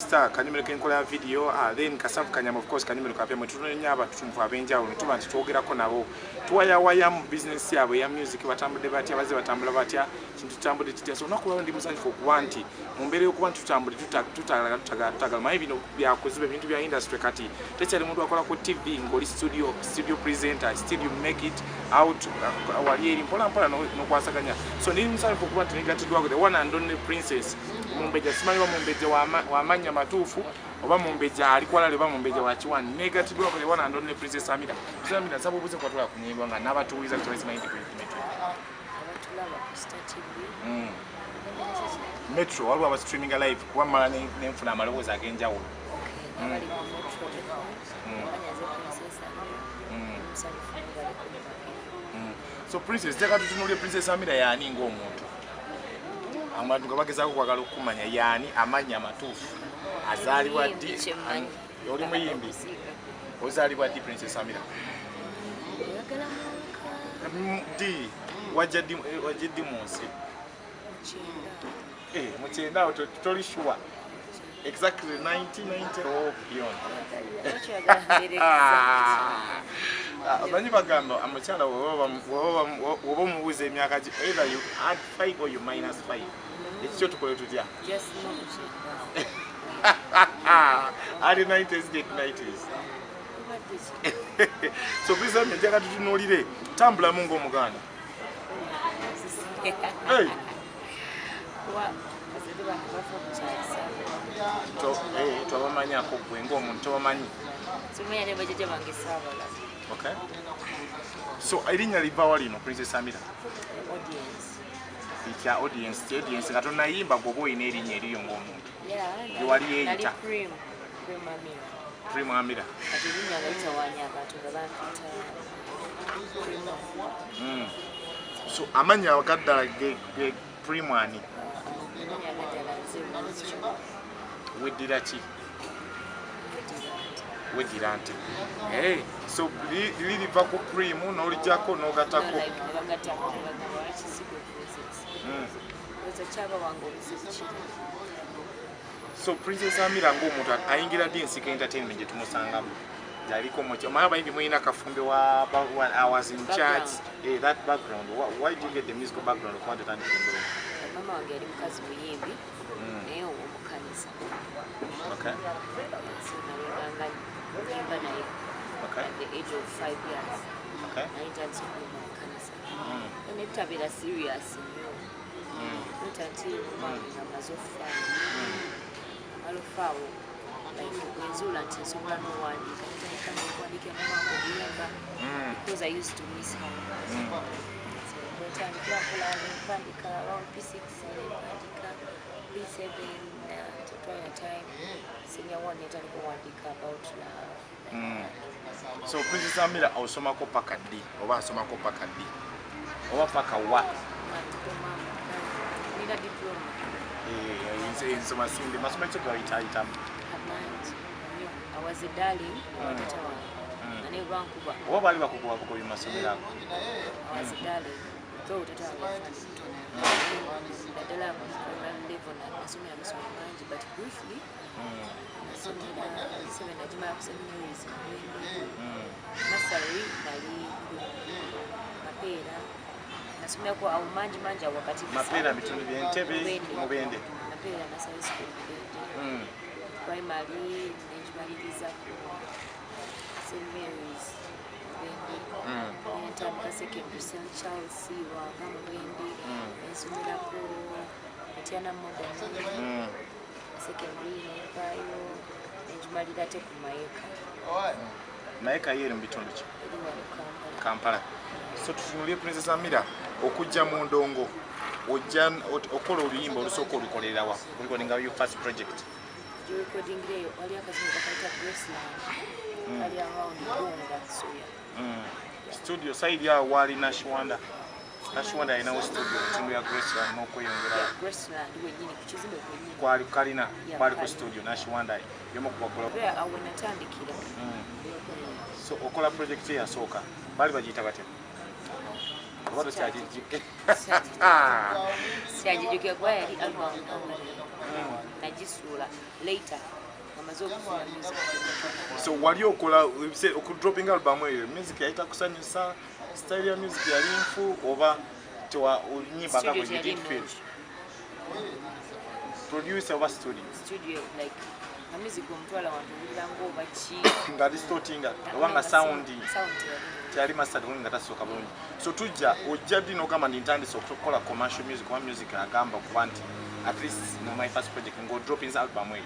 Star kanyumiro kenkola video then kasafu kanyama of course kanyumiro kapya mwetuno nyaba tutumva abenjawo tuba ntitwogerako nabo tuwaya mu business yabo ya music batambudde batya baze batambula batya kintu tambudde kitya so nakuwa ndi musanyufu okuba nti mu mbere y'okuba tutambudde tutagala mayi bino byakuziba ebintu bya industry kati tekyali muntu akola ku TV ngoli studio presenter still you make it out wali eri mpola nokwasaganya so ndi musanyufu okuba nti negatiddwako the one and only princess mumbeja simanyi wa mumbeja wa manya matufu oba mumbeja alikwala leba mumbeja wa chiwani negative wa kulewana andone princess Amiirah Amiirah sababu buze kwa tula kunyimba nga nabatuwiza kutoyeza maindi metro metro waliwo aba streaming live kuba mala nenfuna amalowooza agenjawulo so princess jaka tutunulye princess Amiirah yani ng'omuntu abantu gabagezaako kwagala okumanya yani amanya amatuufu azaalibwa ddi oli muyimbi ozaalibwa ddi princess Amiirah ddi wajja ddi mu nsi mukyenda awo toli sure exactly 1990 or beyond Banyi bagamba amukyala woba omubuuza emyaka ki either you add 5 or you minus 5 ekyo tukole tutya ali 90s get 90s so please njagala tutunuulire tambula mu ng'omuganda tobamanyako gwe ng'omuntu tobamanyi okay so erinnya livawa lino princess Amiirah itya audience nga tonayimba gwoba oyina erinnya eriyo ng'omuntu liwali yeeyita Prime Amiirah so amanya agaddala ge Prime ani weddira ki weddira nti so liriva ku Prime n'olijjako n'ogatako so princess Amiirah ng'omuntu ayingira ddi ensika entertainment gye tumusangamu yaliko muki omanya bayimbi muyina kafumbe wa I was in church that background why did you get the musical background okwanja tandikembero mama wange yali mukazi muyimbi naye omukanisa okay so nalinganga nyimba naye at the age of 5 years okay naye ntandise okuyimba mukanisa nebitabira serious nnyo ntanti mwange ngamaze okufaayo alufaawo wenzula nti nsobola n'owandiika ntandika n'okuwandiika mumangu okuyimba because I used to miss her wetandikira kwandika around P6 kwandika P7 twina time senior one netandika okuwandiika about love so princess Amiirah osomako paka ddi oba asomako paka ddi oba paka wa nina diploma nsoma sindi masoma ekyo gawitayitamu I was a darling watata wange ane Vancouver oba baali bakukuwako ku bimasomero ago I was a darling though tata wange naddala level nasomera amasomo mangi but briefly nasomera 7 najimala ku seminaries nursery nali Mapeera nasomera awo mangi wakati Mapeera bitundu by'Entebbe Mubende Mapeera nursery school Mubende primary nejimaliriza ku St. Mary's Mubende netandika secondary St. Charles Siwaga Mubende nensomerako Etiana Modern secondary nevayo nejimalira ate ku Mayeka yeri mu bitundu ki Kampala so tutunulye princess Amiirah okujja mu ndongo ojja okola oluyimba olusooka olukolera wa recording your first project recording leyo wali akazimu kakaita Graceland ali around Bunga Suya studio side ya wali Nasubira ina studio timu ya Graceland n'okweyongera Graceland wenyini kukizimbe kwenyini kwali kalina kwali ku studio Nasubira yomo kubakola bya awo natandikira so okola project ya soka bali bagiyita bate Oba kyajijjuke. Kyajijjuke kuba yali album nagisuula later amaze okufuna music. So wali okola okudropping album eyo music yayita kusanyusa style ya music yali nfu oba onyimbaga Studio you did feel producer oba studio like na music omutwala wantu owulira ng'oba ki nga distortinga oba nga sound kyali mastered nga tasooka bulungi. So tujja ojja ddi n'ogamba ndi ntandise okukola commercial music oba music agamba okuba nti at least no my first project ngo dropping album eyo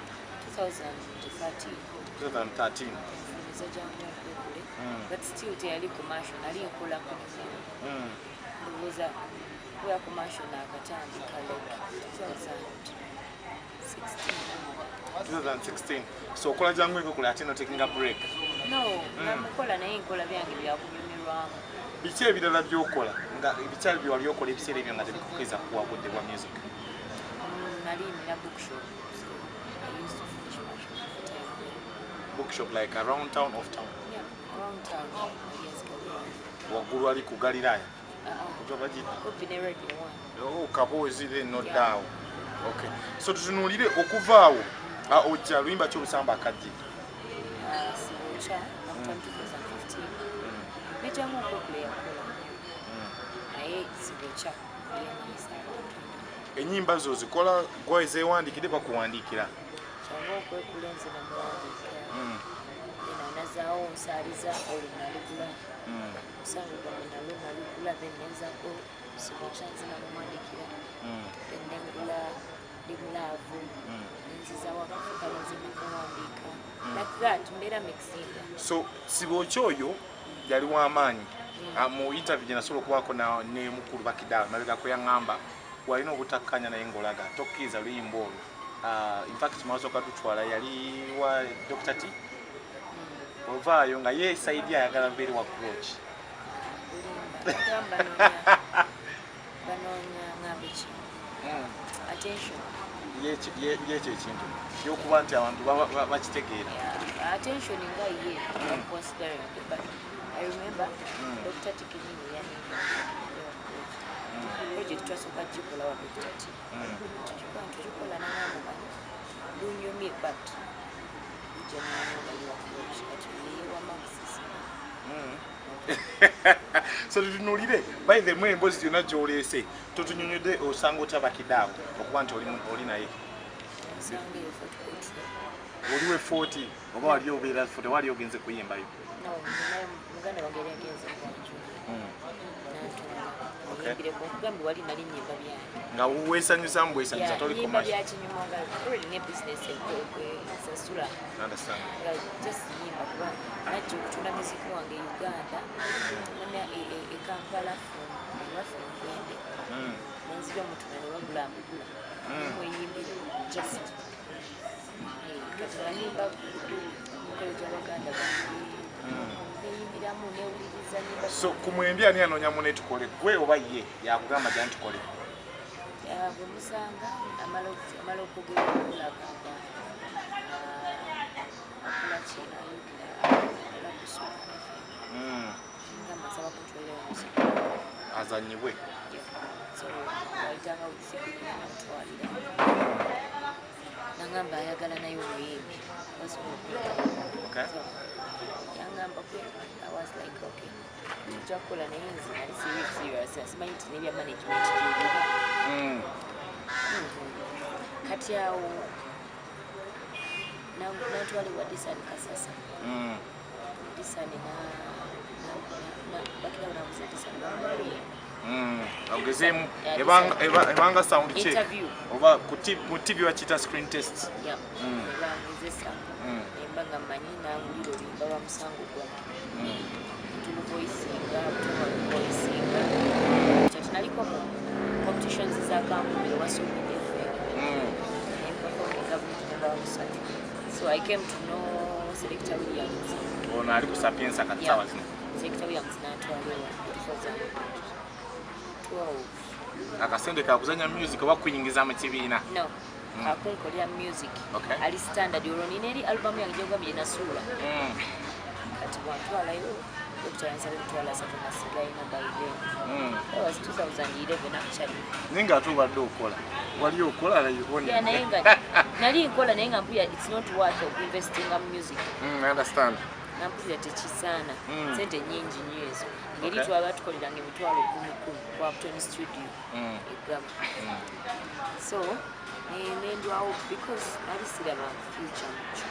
2013 but still teyali commercial nali nkola ku ndowooza kuya commercial nakatandika like 2016. So okola jangu ekokula ate no taking a break? No, namukola naye nkola byange byakunyumirwamu. Biki ebirala by'okola nga ebikyali bye wali okola ebiseera ebyo nga tebikukkiriza kuwabudde bwa music? Nali nina bookshop. So I used to finish my shop. Bookshop like around town, off town? Yeah, around town. Yes, waggulu ali ku galiraya? Oh, Kabozi then not down. Okay. So tutunulire okuva awo ojja luyimba ky'olusamba akaddi. Sibucha after 2015. Mejamu okukulya kola. Naye sibucha yemisa. Ennyimba zo zikola gwe zeewandikire bakuwandiikira? Kyanga okwekulenze na muwandiika. Nazaawo nsaaliza olunalugula. Osange nalo nalugula then nenzako sibucha nzina mumwandikira. Then nengula limulaavu. Nziza wakafuka nzina kuwandiika. Like that, mbeera mixinga. So sibucha oyo yali w'amaanyi. Mu interview gye nasobola okubaako ne mukulu Bakiddawo mabega kwe yaŋŋamba walina obutakkanya naye ng'olaga tokkiriza luyimba olwo. In fact mwasooka tutwala yali wa Dr. T. Ovaayo nga ye saidi ayagala very wa approach. Banoonya ngambe ki? Attention. Yekyo ekintu y'okuba nti abantu bakitegeera. Attention nga ye considering but I remember Dr. T Kinyini yani project twasooka gikola wa Dr. T. Tugikola n'angamba lunyumye but So tutunulire by the way Emboozi yonna gy'oleese totunyonyodde osanga otya Bakiddawo okuba nti oli naye oliwe 40 oba wali obeera 40 wali ogenze kuyimbayo? muganda wange yagenze okugamba wali nali nnyimba byange nga weesanyusamu bwesanyusa toli nyimba bya kinyuma nga already ne business ekwesasula nga just nyimba kuba najja okutunda muziki wange Uganda nona Kampala lwaffe Mwende nenzibya mutuna ne wagula amugula mweyimbira just kati nanyimba mukolo gy'Abaganda neyimbiramu newuliriza nyimba. So ku Mwembi ani anoonya mune tukole gwe oba ye yakugamba gya ntukole? Bwe musanga amala okugera okulagamba akola kina ayogera kusoma nga masaba kutwalira omusiko azanyibwe so wayitanga okusibirira namutwalira nangamba ayagala naye omuyimbi yangamba kwe I was like okay tujja kukola naye nze nali serious asimanyi nti nebya management gyebiri kati awo natwalibwa Disani Kasasa Disani Bakiddawo nabuze Disani ogezeemu ebanga sound check oba ku TV wakiyita screen test ebangezesa nemba nga mmanyi nangulira oluyimba lwa musango gwamu tuluvoisinga tubaluvoisinga kyati naliko mu competitions za kampuni wasomide nemperforminga buli nebamusatu so I came to know Selector Williams ono ali ku Sapienza kati sawa zino Selector Williams natwaliwa 2012 akasente kakuzanya music oba kuyingiza mu kibiina? No akunkolera music ali standard olwo nina eri album yange gyogambye Nasubira kati bwantwalayo Dr. Ansari Mtwala Sato Nasubira by then. That was 2011 actually. Ninga tubadde okola. Wali okola na yibone. Yeah, nayenga. Nali nkola nayenga mpya it's not worth of investing in music. I understand. Nampulira tekisana. Sente nyingi nnyo ezo. Ngeri twaba tukolera ng'emitwalo 10 ku Upton Studio. Egama. So, nendwawo because nali siraba future mucho.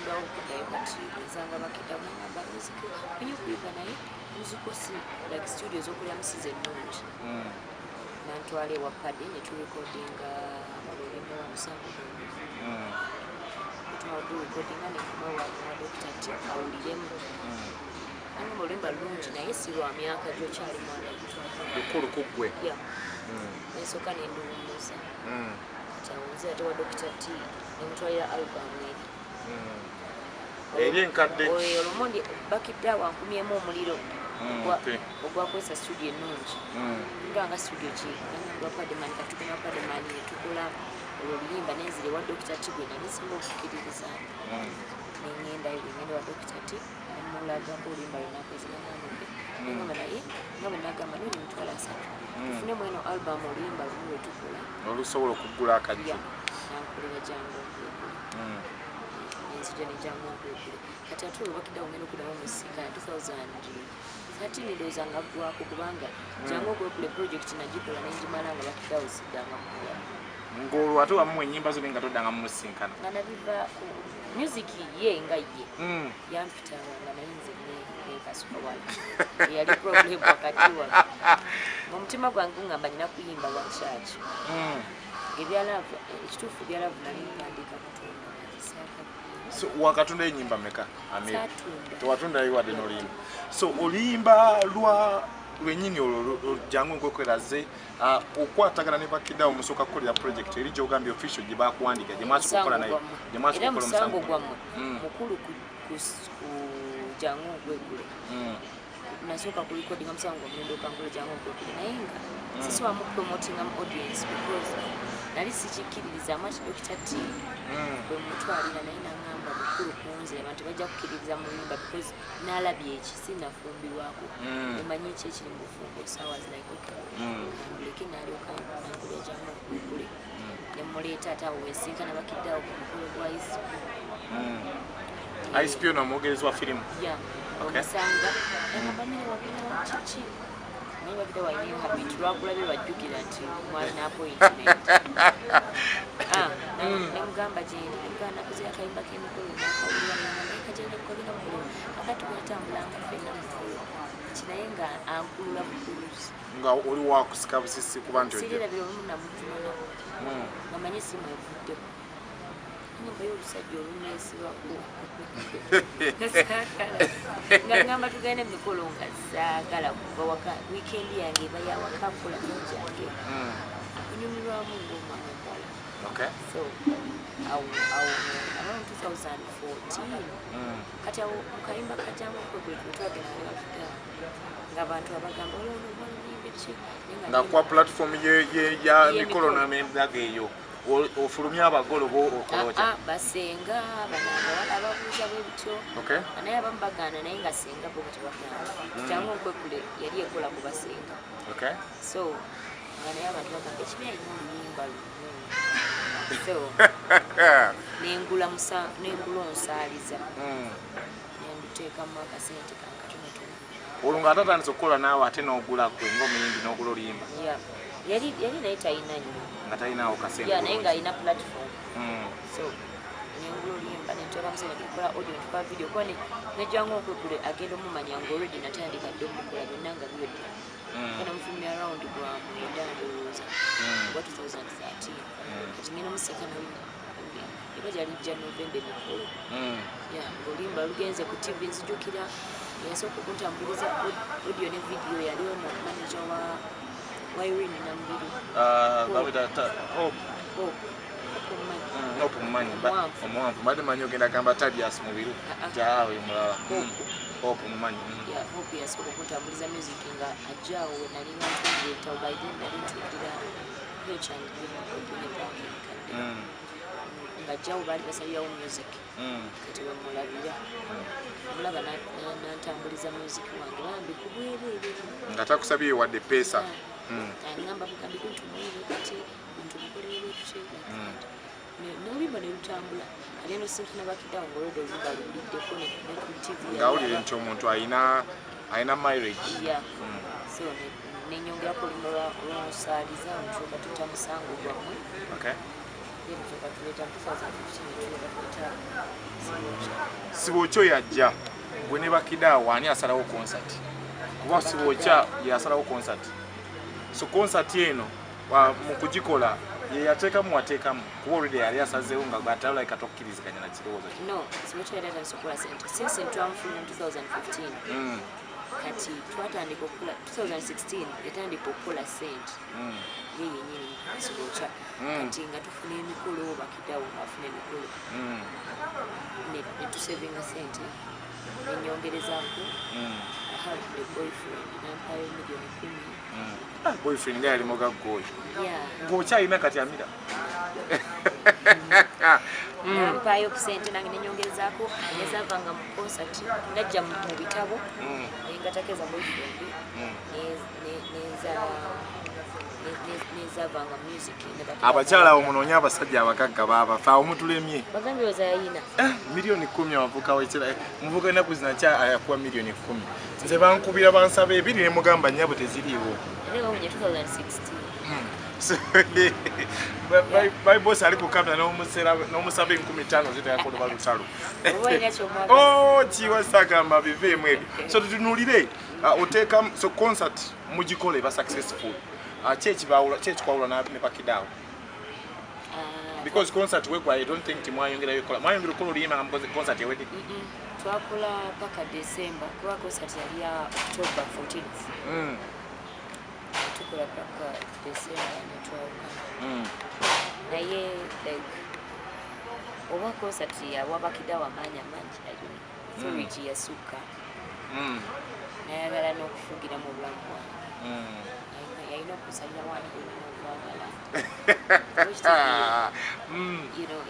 Ndawo kudayo kati Mzee Bakiddawo n'agamba music kwenye kuyiga naye muziko si like studios okulya musize nnungi. Nantwala ewa padi ne turecordinga amalolimo wa musango. Tuwadu recordinga ne kumawa wa Dr. T awuliremu. Anga mulimba lungi naye si lwa myaka gy'okyali mwana muto. Lukulu kuggwe. Yeah. Nesooka ne nduwumuza. Kati awunze ate wa Dr. T ne mutwalira album eri. Eri enkadde. Oyo Olomondi Bakiddawo ankumyemu omuliro. Ogwakozesa studio ennungi. Nga studio ki nga Padman katukuna Padman ne tukola oluyimba nenzire wa Dr. T gwe nali singa okukkiririza. Nengenda wa Dr. T nemulaga oluyimba lunakozesa n'amube. Nengamba naye nga bwe nagamba n'oli mitwalo 3. Tufunemu eno album oluyimba lumu lwe tukola. Olusobola okuggula akajja. Nankolera jangu. Nenzija ne jangu okwekule. Kati ate Bakiddawo ngenda okuddamu musika 2013 ndowooza nga ggwako kubanga jangu okwekule project nagikola nenjimala nga Bakiddawo siddanga mukola. Ng'olwo ate wamu ennyimba zo nga toddanga mumusinkana. Nga nabivaako music ye nga ye yampitanga nga naye nze nekasuka wala yali problem wakati wa mu mutima gwange ngamba nina kuyimba lwa kyaki ebyalavu ekituufu byalavu nali mpandika kutonda nakisaaka. So wakatunda ennyimba meka Amiirah? Tewatunda yiwadde n'oluyimba. So oluyimba lwennyini olwo jangu nkwekweraze okwatagana ne Bakiddawo musooka kukolera project eri gy'ogambye official gye baakuwandika gye mwasooka okukola naye. Era musango gwammwe mukulu ku jangu nkwekule. Nasooka kulikodinga musango gwamwendo okankola jangu nkwekule naye nga sisiwamu promotinga mu audience because nali sikikkiririza amati Dr. T bwe mutwalira naye nangamba mukulu kunze abantu bajja kukkiririza mu luyimba because nalabye eki sinnafumbirwako omanyi ki ekiri mu bufumbo sawas like leke nalyoka nankolera jangu nkwekule nemuleeta ate awo wesinkana Bakiddawo ku mukolo gwa ISP ono omwogerezi wa firimu. Omusanga nangamba mire wabira kiki naye Bakiddawo alina habit lwakulabe bajjukira nti mwalina appointment. Nemugamba gyendi nemugamba nakuzira akayimba k'emikolo nakawulira naye kagenda kukolera mukolo akati bwetambulanga ffenna mukolo kinaye nga ankulula bukuluzi nga oli wakusika busisi kuba nti sirirabira olumu namutumanako nga manye simwevuddeko nyumba y'olusajja oluneesibako nga ngamba tugende emikolo nga saagala kuva waka wiikendi yange eba yawaka kukola nokyange kunyumirwamu ng'omwana omuwala. So around 2014 kati awo mukayimba kajangu kwekule twagenda ne Bakiddawo ng'abantu abagamba olwono olwaluyimba ki nga kwa platform ya mikolo n'embaga eyo ofulumya abagolo bo okoloja basenga bano abawala ababuuza bwebityo naye abamu bagaana naye nga senga bo tebagamba jangu nkwekule yali ekola ku basenga. So nga naye abantu bagamba ekibi alina oluyimba so nengula onsaaliza nenduteekamu akasente kankatonotono olwo nga atatandise okukola naawe ate n'ogula gwe ng'omuyimbi n'ogula oluyimba. Yali naye talina nnyo nga talinaawo kasente naye nga alina platform. So nengula oluyimba nenteeka musene tukola audio netukola video kuba nejangu okwekule agenda omumanya nga already natandikadde omukola byonna nga biwedde kana mufulumya around gwa mwenda ndowooza gwa 2013 kati ngenda omuseka eba gyalijja November emikolo ng'oluyimba lugenze ku TV nzijukira yasooka okuntambuliriza audio ne video yaliwo mu manager wa Irene Nambiru omumanyi omuwanvu mbadde manyi ogenda gamba Tadias Mubiru jaawe mulala omumanyi Hope yasooka okuntambuliriza music nga ajjaawo we nali ngatuleta by then nali ntundira pechange ne parking ng'ajjawo baali basalirawo music kati we mulabira mulaba n'antambuliza music wange bambi kubwereere nga takusabye wadde pesa aŋŋamba bugambi kuntumwere kati ntubukolerere tuki n'oluyimba ne lutambula ate eno sinfuna Bakiddawo ng'olwedde oluyimba luwuliddeko ne ku TV ng'awulire nti omuntu ayina mileage so nenyongerako oluyimba lw'omusaaliza omutuuka tuta musango gwammwe mutuuka tuleeta 2015 Sibokyo yajja gwe ne Bakiddawo ani asalawo concert kuba Sibokyo yasalawo concert so concert eno mu kugikola ye yateekamu wateekamu kuba olwedde yali asazeewo nga gwatalala ikatokkiriziganya na kirowoozo no Sibokyo yali atandise sente since ntwanfuna mu 2015 kati twatandika okukola 2016 yatandika okukola sente ye yennyini Sibokyo kati nga tufuna emikolo Bakiddawo afuna emikolo ne tusevinga sente nenyongerezaako I have a boyfriend nampayo $10,000,000 boyfriend nga yali mugaggoyo yeah ng'okyalina kati Amiirah nampayo kusente nange nenyongerezaako nezavanga mu concert najja mu bitabo nga takeza boyfriend nezavanga music abakyala abo munoonya abasajja abagagga baabafa awo mutulemye bagambye ozayina $10,000,000 avuka wekira muvuga ennaku zino ayakuwa $10,000,000 nze bankubira bansaba ebiri ne mugamba nnyabo teziriiwo era 2016 my boss ali ku kamera n'omusaba 15,000 zitayakola balutalo kiwa sagamba biveemu ebyo so tutunuulire oteeka so concert mugikole ba successful kyekikwawula ne Bakiddawo because concert wekwa I don't think mwayongera okola oluyimba nga concert ewedde twakola paka December kuba concert yali ya October 14th tukola paka December netwawukana naye like oba concert yawa Bakiddawo amaanyi amangi authority yasukka nayagala n'okufugira mu bulamu bwange yalina okusalira wani gwena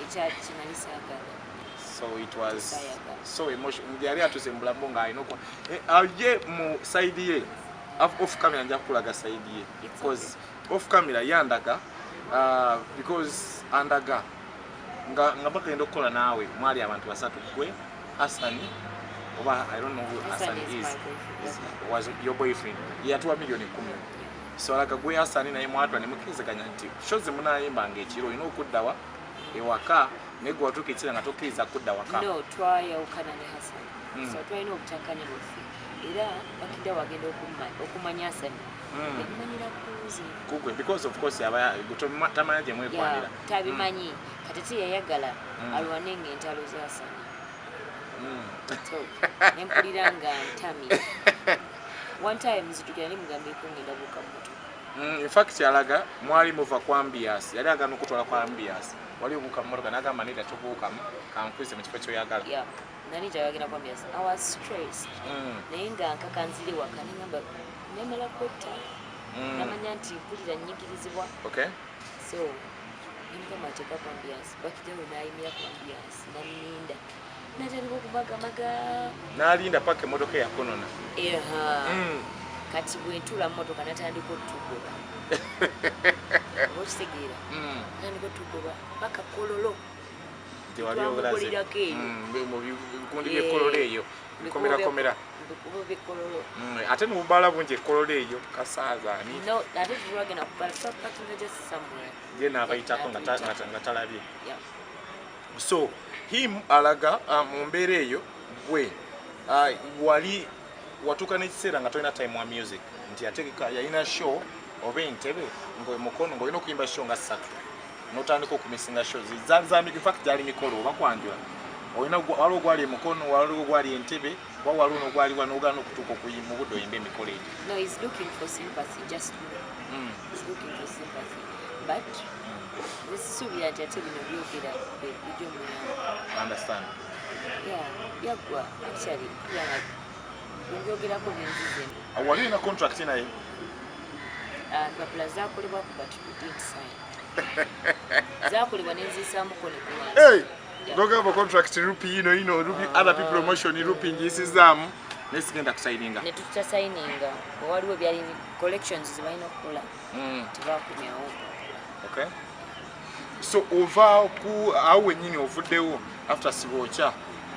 ekyali kimalisaagala so it was so emotional yali atuse mu bulamu nga alina ye mu side ye off camera nja kukulaga side ye because off camera yandaga because andaga nga bakagenda okukola naawe mwali abantu basatu gwe Hasani oba I don't know who Hasani was your boyfriend yatuwa $10,000,000 so alaga gwe Hasani naye mwatwa ne mukirizaganya nti shozi munayimba ng'ekiro olina okuddawa ewaka naye gwe watuuka ekiro nga tokkiriza kudda waka no twayawukana ne Hasani so twalina obutakkanya bweffe era Bakiddawo agenda okumanya Hasani ekumanyira kuze kugwe because of course tamanya gye mwekwanira tabimanyi kati tiyayagala alwane ng'entalo za Hasani nempulira nga ntami one time zitukira nimugambeko ngenda buka moto in fact yalaga mwali muva kwa ambiance yali agana okutwala kwa ambiance wali obuuka mu motoka n'agamba nita tubuukamu kankwise mu kifo kyoyagala nani gyayagenda kwa ambiance I was stressed naye nga nkakanzire waka nengamba nemala kwetta namanya nti mpulira nnyigirizibwa so nimugamba ateeka kwa ambiance Bakiddawo n'ayimira kwa ambiance naninda natandika okubagamaga n'alinda paka emmotoka eyakonona kati bwe ntula mu motoka natandika otugoba okitegeera natandika otugoba paka kololo twamukolirako eyo mu bikundi by'ekololo eyo bikomerkomera byekololo ate nobubala bungi ekololo eyo kasaazaani ate tulwagenda kubala twapakinga just somewhere ye n'abayitako nga talabye so him alaga mu mbeera eyo gwe wali watuuka n'ekiseera nga tolina time wa music nti ategeka yalina show oba entebe ng'omukono ng'olina okuyimba show nga 3 n'otandika okumisinga show in fact gyali mikolo oba kwanjula olina waliwo ogwali emukono waliwo ogwali entebe oba waliwo n'ogwali wanoogana okutuuka okuyimba obudde oyimba emikolo egyo no he's looking for sympathy just he's looking for sympathy but nesisuubira nti ate bino byogera bijja omuyamba understand yaggwa actually byogerako binzize wali olina contract naye empapula zaakolebwaku but we didn't sign zakulibwa nenzisaamuko ne kumala. Hey, don't have a contract rupee, you know, rupee, other people promotion, rupee, this is let's get that signing. Ne tuta signing. Waliwo byali collections zibalina okukola. Tebakumyawo. Okay. So over ku awo nyini ovuddewo after Sibocha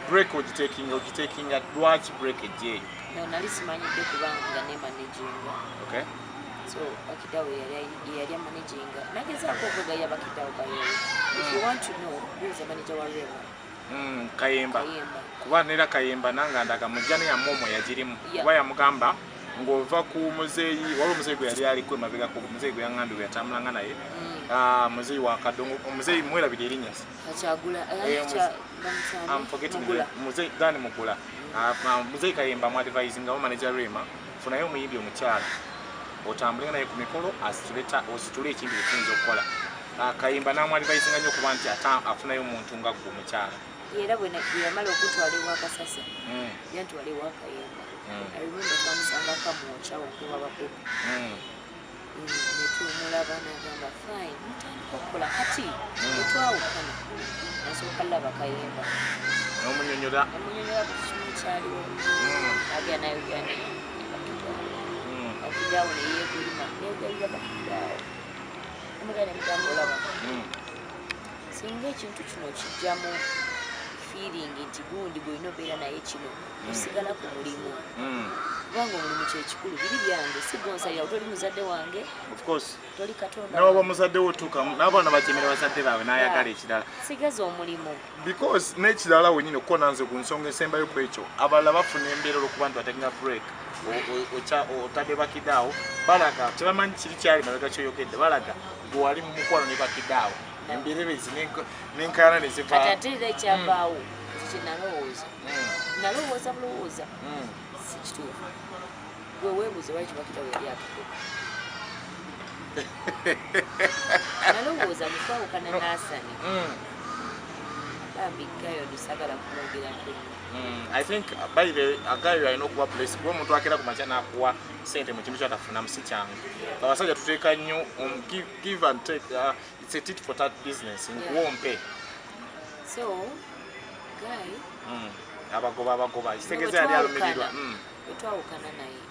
break or taking at watch break again. No, nali simanyidde kubanga ne managing. Okay. So Bakiddawo yali managing. Nagezaako okugaya Bakiddawo kayo. If you want to know who is the manager wa Rema. Kayemba. Kuba nera Kayemba nanga ndaga mujjane ya momo yagirimu. Kuba yamugamba ng'ova ku muzeeyi waliwo omuzeeyi gwe yali aliko emabega ku muzeeyi gwe yaŋŋambye bwe yatambulanga naye. Muzeeyi wa Kadongo omuzeeyi mwerabira erinnya se. Achagula I'm forgetting muzeeyi Dani Mugula. Muzeeyi Kayemba mu advising nga manager Rema funayo omuyimbi omukyala. Otambulenga naye ku mikolo ositule ekintu ekiyinza okukola. Kayemba n'amu advising nnyo okuba nti afunayo omuntu nga gwe omukyala. Era bwe yamala okutwala ewa Kasasa yantwala ewa Kayemba. I remember twamusanga kamwoca okuba babeko. Netumulaba n'agamba fine mutandika okukola kati etwawukana nasooka laba Kayemba n'omunyonyola ku kimu kyaliwo agenda naye Uganda Bakiddawo ne yeegulima neegulira Bakiddawo omuganda mugamba olaba singa ekintu kino kijjamu feeling nti gundi gw'olina obeera naye kino osigala ku mulimu kubanga omulimu kyekikulu biri byange si gonsalira toli muzadde wange toli Katonda n'oba muzadde wo tuukamu n'abaana bajemera bazadde baabwe n'ayagala ekirala sigeza omulimu because n'ekirala wenyini okukona nze ku nsonga esembayo ku ekyo abalala bafuna embeera olw'okuba nti bateginga break otadde Bakiddawo balaga tebamanyi kiri kyali mabega kyoyogedde balaga gwe wali mu mukwano ne Bakiddawo emberebezi n'enkaayana ne ziva kati ate era ekyavaawo nalowooza bulowooza si kituufu gwe weebuuze lwaki Bakiddawo yali atukuba nalowooza mukwawukana n'Asani bambi gayo dusagala kumwogerako. I think by the agayo alina okuba place kuba omuntu akera ku makya n'akuwa sente mu kintu kyatafunamu si kyangu abasajja tuteeka nnyo give and take it's a tit for tat business nkuwompe so guy abagoba kitegeeza yali alumirirwa etwawukana naye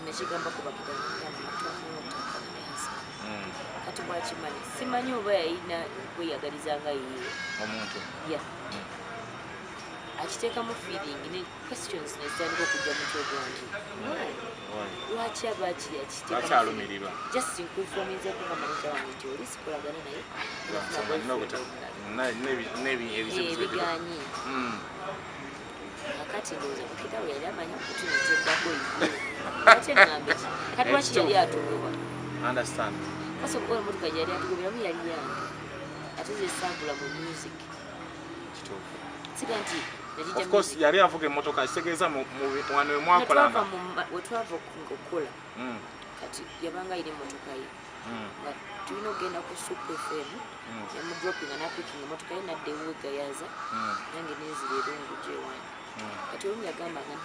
nekigamba ku Bakiddawo kati bwakimanyi simanyi oba yalina kweyagalizanga yiye omuntu akiteekamu feeling ne questions nezitandika okujja mu kyogongi lwaki akyalumirirwa just nkuinfominzeeko nga manager wange nti oli sikolagana naye ebiganyi akati ndowooza Bakiddawo yali amanyi okutuneteddako ate ngambe kati lwaki yali atugobwa kasa okukola emotoka gyali atugoberamu yali yange ate zesagula mu music siga nti of course yali avuga emotoka kitegeeza mu wano wemwakolanga wetwava okukola kati yabanga ayina emotoka ye nga tulina okugenda ku Super FM yamudropinga napikinga emotoka ye nadde ewegayaza nange nenzira erungu gyewani kati olumu yagambanga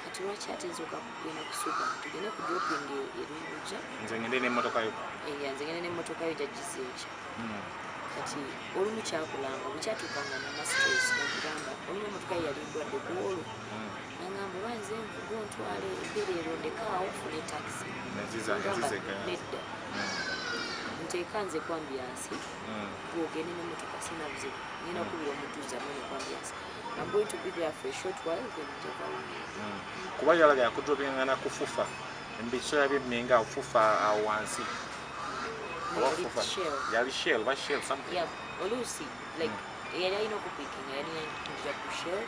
kati lwaki ate nsoka kugenda ku Super tugende ku dropinga erunguja nze ngende n'emmotoka yo nze ngende n'emmotoka yo gyagiseekya kati olumu kyakulanga bwekyatuukanga namastress nagamba olina emotoka ye yali ndwadde kuwolu nagamba oba nze nvuga ontwale embeera erondekaawo ofune taxi nedda nteeka nze ku ambiansi gwogende n'emmotoka sinabuzibu ngenda kubira omutuuza mwene ku ambiansi I'm going to be there for a short while then kuba yalaga yakudropinga na kufufa ebiseera byemmenga ofufa awo wansi Yali shell, what shell? Something. Yeah, olusi like yali alina okupikinga yali nja ku shell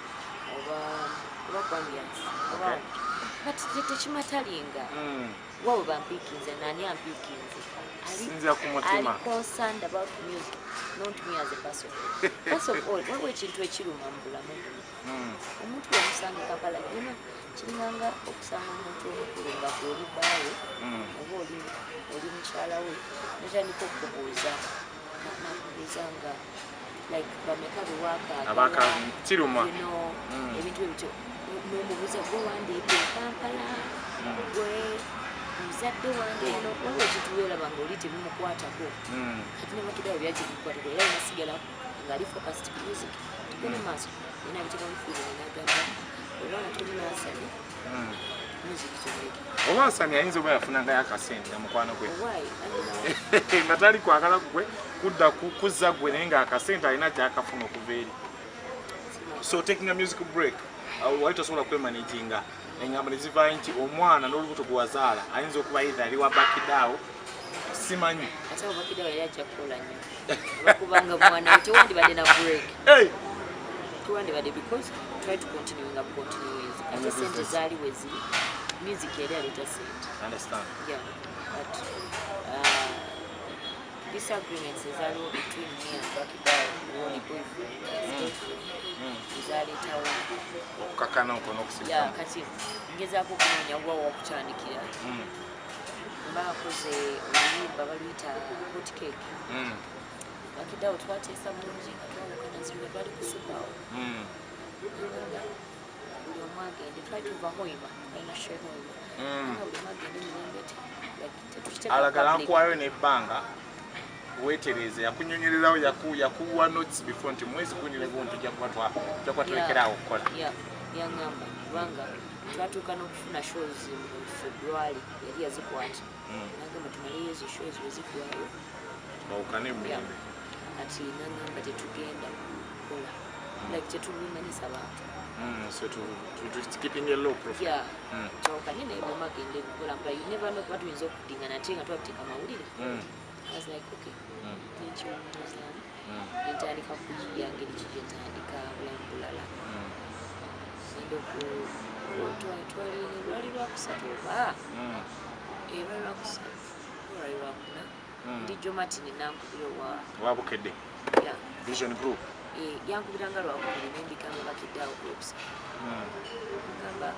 oba kwambiansi but tekimatalinga wawe bampikinze nani ampikinze sinzira ku mutima concerned about music not me as a person first of all wawe ekintu ekiruma mu bulamu omuntu yamusanga Kampala kiringanga okusanga omuntu omukulu nga oli baawe oba oli mukyala we netandika okubuuza nga like bameka abaka kiruma ebintu ebityo n'omubuuza gwe wandiika Kampala gwe muzadde wange eno waliwo kituweera bange oli tebimukwatako kati ne Bakiddawo byakikukwatako era inasigala ng'ali focused ku music tugende maaso nina abiteekamu feeling n'agamba olwana tuli nansani music kyoleke oba Asani ayinza oba yafunangayo akasente na mukwano gwe why nga tali kwagala gwe kudda kuzza gwe naye ng'akasente alina kyakafuna okuva eri. So taking a musical break wali tosobola kwemanaginga engambo ne zivaayo nti omwana n'olubuto gwe wazaala ayinza okuba either ali wa Bakiddawo simanyi ate Bakiddawo yali ajja kukola nnyo lwakubanga mwana tewandibadde na break tewandibadde because try to continue nga bucontinues ate sente zaali we ziri music yali aleeta sente. Understand. Yeah, but disagreements ezaaliwo between me and Bakiddawo oli boyfriend zaleetawo okukakana okwo n'okusigama. Kati ngezaako okunoonya wa wakukyandikira baakoze oluyimba baluyita hot cake. Bakiddawo twateesa bulungi nga twawukana nzirwe twali kusubawo buli omu agende twali tuva hoima alina shehoima nga buli omu agende mirembeti alagala nkuwayo n'ebbanga weetereze yakunyonyererawo yakuwa notes before nti mwezi guni ne gundi tujja kuba tulekerawo okukola yaŋŋamba kubanga twatuuka n'okufuna shows mu February yali yazikwata nagamba tumaleyo ezo shows weziggwayo bawukane mulembe kati naŋŋamba tetugenda kukola like tetulumanyisa bantu so to keeping a low profile kyawukanye naye bw'omu agenda ebikola mpula you never know kuba tuyinza okudingana ate nga twakuteeka mawulire. I was like, okay, thank you, Muslim. Nitandika kujiya ngeri ki gyentandika bulamu bulala. Sendo lwali lwakusatu oba lwali lwakusatu lwali lwakuna ndi Jomatini nankubira wa Bukedde Vision Group yankubiranga lwakubiri nembikanga Bakiddawo ku website agamba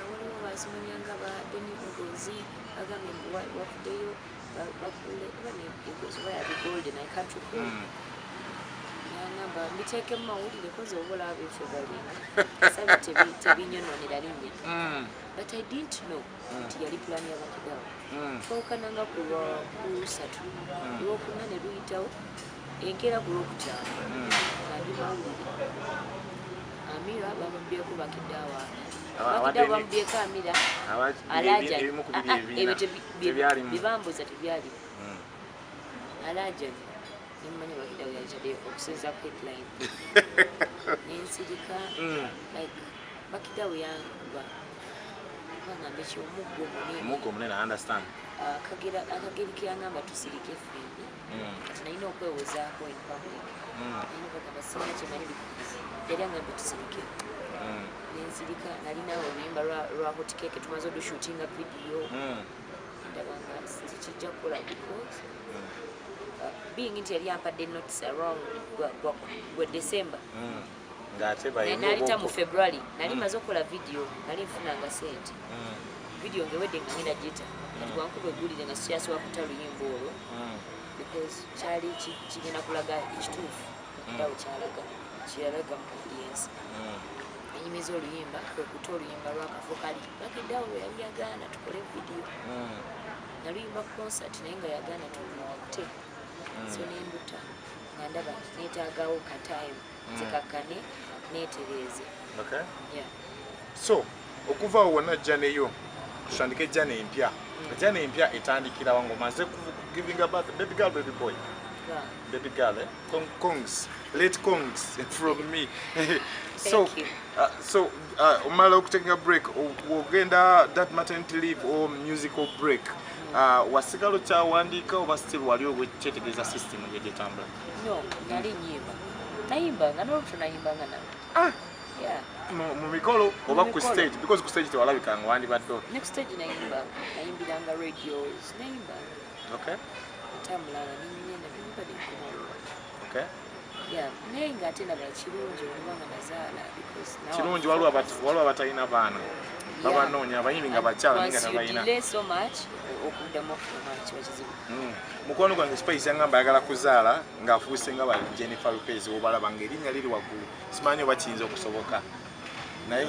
waliwo basimanyanga ba Emboozi agambye mbu wafuddeyo bakule golden I can't recall. Nangamba mbiteekemu mawulire koze obola abeefe balinga sabi tebinyononera linnya but I didn't know nti yali plan ya Bakiddawo twawukananga ku lwokusatu lwokuna ne luyitawo enkeera ku lwokutaano nga ndi mawulire Amiirah bamubbyeko Bakiddawo Bakiddawo bamubbyeko Amiirah alaja bibambuza tebyali alaja nimanya Bakiddawo yalitadde okusinza ku headline nensirika like Bakiddawo yankuba bangamba omuggo munene understand akageri keyaŋŋamba tusirike ffembi kati nalina okwewozaako in public nalina bagamba sina kyemanyi yali aŋŋamba tusirike nensirika nalina oluyimba lwa hot cake tumaze odushootinga video ndabanga tikijja kukola because Biingi nti yali yampadde notice around gwe December nalita mu February nali maze okukola video nali nfunanga sente video ngewedde nga ngenda gita kati bwankuba eggulire nga sikyasobola kuta luyimba olwo because kyali kigenda kulaga ekituufu Bakiddawo kyalaga mu audience enyimiza oluyimba kwekuta oluyimba lwakafo kali Bakiddawo lwe yali yagaana tukole video naluyimba concert naye nga yagaana tulute so nembuta nga ndaba neetaagawo katime zikakkane neetereeze. So okuvaawo wonna jjaneyo tutandike ejjana empya ejjana empya etandikirawa ng'omaze giving birth baby girl baby boy baby girl kongs late kongs from me so omala okuteeka break ogenda that maternity leave or musical break wasigalo kyawandiika oba still wali okyetegereza system ng'egyetambula? No, nali nyimba nayimbanga n'olubuto nayimbanga nawe mu mikolo oba ku stage because ku stage tewalabikanga wandibadde ne ku stage nayimbiranga radios nayimbanga ntambulanga ninyenda bibadde nkomawo naye nga ate naba kirungi olubanga nazaala kirungi waliwo abatalina baana babanoonya abayimbi nga bakyala naye nga tabalina so much okuddamu okufuna kiba kizibu mukwano gwange Spice yangamba ayagala kuzaala ng'afuuse nga ba Jennifer Lopez obalaba ng'erinnya liri waggulu simanyi oba kiyinza okusoboka naye